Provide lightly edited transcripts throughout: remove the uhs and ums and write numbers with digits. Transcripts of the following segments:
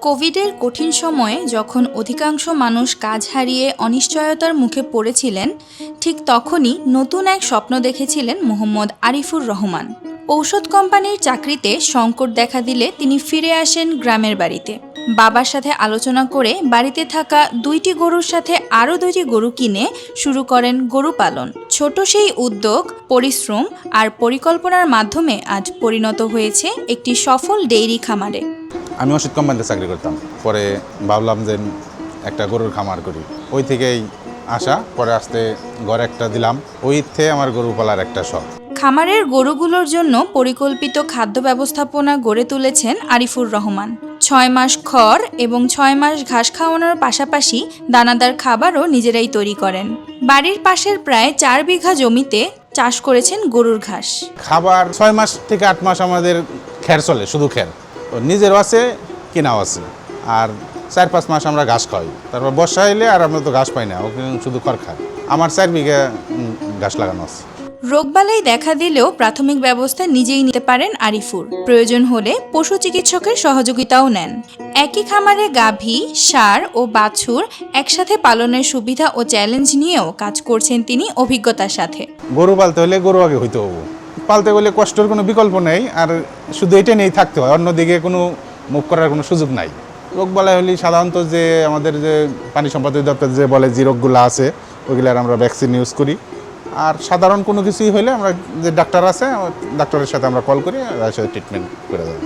কোভিডের কঠিন সময়ে যখন অধিকাংশ মানুষ কাজ হারিয়ে অনিশ্চয়তার মুখে পড়েছিলেন, ঠিক তখনই নতুন এক স্বপ্ন দেখেছিলেন মোহাম্মদ আরিফুর রহমান। ঔষধ কোম্পানির চাকরিতে সংকট দেখা দিলে তিনি ফিরে আসেন গ্রামের বাড়িতে। বাবার সাথে আলোচনা করে বাড়িতে থাকা 2টি গরুর সাথে আরও 2টি গরু কিনে শুরু করেন গরু পালন। ছোট সেই উদ্যোগ, পরিশ্রম আর পরিকল্পনার মাধ্যমে আজ পরিণত হয়েছে একটি সফল ডেইরি খামারে। আমি ওষুধ কোম্পানিতে চাকরি করতাম, পরে ভাবলাম যে একটা গরুর খামার করি। ওই থেকেই আসা, পরে আসতে ঘরে একটা দিলাম, ওই থেকে আমার গরু পালার একটা শখ। খামারের গরুগুলোর জন্য পরিকল্পিত খাদ্য ব্যবস্থাপনা গড়ে তুলেছেন আরিফুর রহমান। 6 মাস খড় এবং 6 মাস ঘাস খাওয়ানোর পাশাপাশি দানাদার খাবারও নিজেরাই তৈরি করেন। বাড়ির পাশের প্রায় 4 বিঘা জমিতে চাষ করেছেন গরুর ঘাস। খাবার 6 মাস থেকে 8 মাস আমাদের খের চলে, শুধু খের, নিজেরও আছে, কেনাও আছে। আর 4-5 মাস আমরা ঘাস খাই, তারপর বর্ষা এলে আর আমরা তো ঘাস পাই না, ওখানে শুধু খড় খাই। আমার 4 বিঘা ঘাস লাগানো আছে। রোগবালাই দেখা দিলেও প্রাথমিক ব্যবস্থা নিজেই নিতে পারেন আরিফুর। প্রয়োজন হলে পশু চিকিৎসকের সহযোগিতাও নেন। একই খামারে গাভী, ষাঁড় ও বাছুর একসাথে পালনের সুবিধা ও চ্যালেঞ্জ নিয়েও কাজ করছেন তিনি অভিজ্ঞতার সাথে। গরু পালতে হলে গরু আগে হইতে হবে, পালতে গেলে কষ্টের কোনো বিকল্প নেই, আর শুধু এটা নিয়েই থাকতে হয়, অন্যদিকে কোনো মুখ করার কোনো সুযোগ নাই। রোগবালাই হলে সাধারণত যে আমাদের যে পানি সম্পদ অধিদপ্তর যে বলে যে রোগগুলো আছে, ওইগুলার আমরা ভ্যাকসিন ইউজ করি। আর সাধারণ কোনো কিছুই হলে আমরা যে ডাক্তার আছে, ডাক্তারের সাথে আমরা কল করি, সাথে ট্রিটমেন্ট করে দেয়।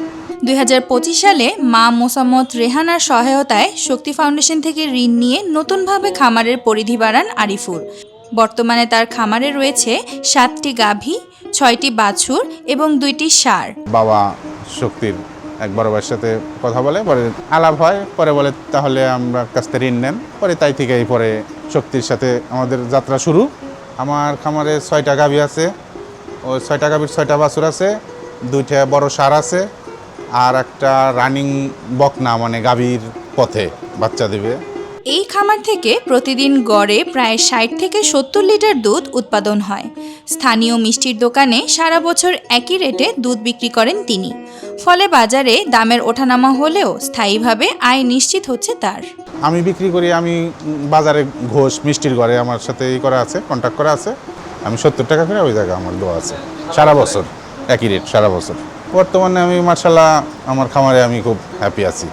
2025 সালে মা মোসাম্মদ রেহানার সহায়তায় শক্তি ফাউন্ডেশন থেকে ঋণ নিয়ে নতুনভাবে খামারের পরিধি বাড়ান আরিফুর। বর্তমানে তার খামারে রয়েছে 7টি গাভী, 6টি বাছুর এবং 2টি ষাঁড়। বাবা শক্তির এক বড় ভাইয়ের সাথে কথা বলে, পরে আলাপ হয়, পরে বলে তাহলে আমরা কাছ থেকে ঋণ নেন। পরে তাই থেকেই পরে শক্তির সাথে আমাদের যাত্রা শুরু। আমার খামারে 6টা গাভী আছে, ওই 6টা গাভীর 6টা বাছুর আছে, 2টা বড় ষাঁড় আছে, আর একটা রানিং বকনা, মানে গাভীর পথে বাচ্চা দেবে। এই খামার থেকে প্রতিদিন গড়ে প্রায় 60 থেকে 70 লিটার দুধ উৎপাদন হয়। স্থানীয় মিষ্টির দোকানে সারা বছর একই রেটে দুধ বিক্রি করেন তিনি। ফলে বাজারে দামের ওঠানামা হলেও স্থায়ীভাবে আয় নিশ্চিত হচ্ছে তার। আমি বিক্রি করি, আমি বাজারে ঘোষ মিষ্টির ঘরে আমার সাথে করা আছে, কন্ট্যাক্ট করা আছে। আমি 70 টাকা করে ওই জায়গায় আমার দেওয়া আছে, সারা বছর একই রেট, সারা বছর। বর্তমানে আমি মাশাআল্লাহ আমার খামারে আমি খুব হ্যাপি আছি।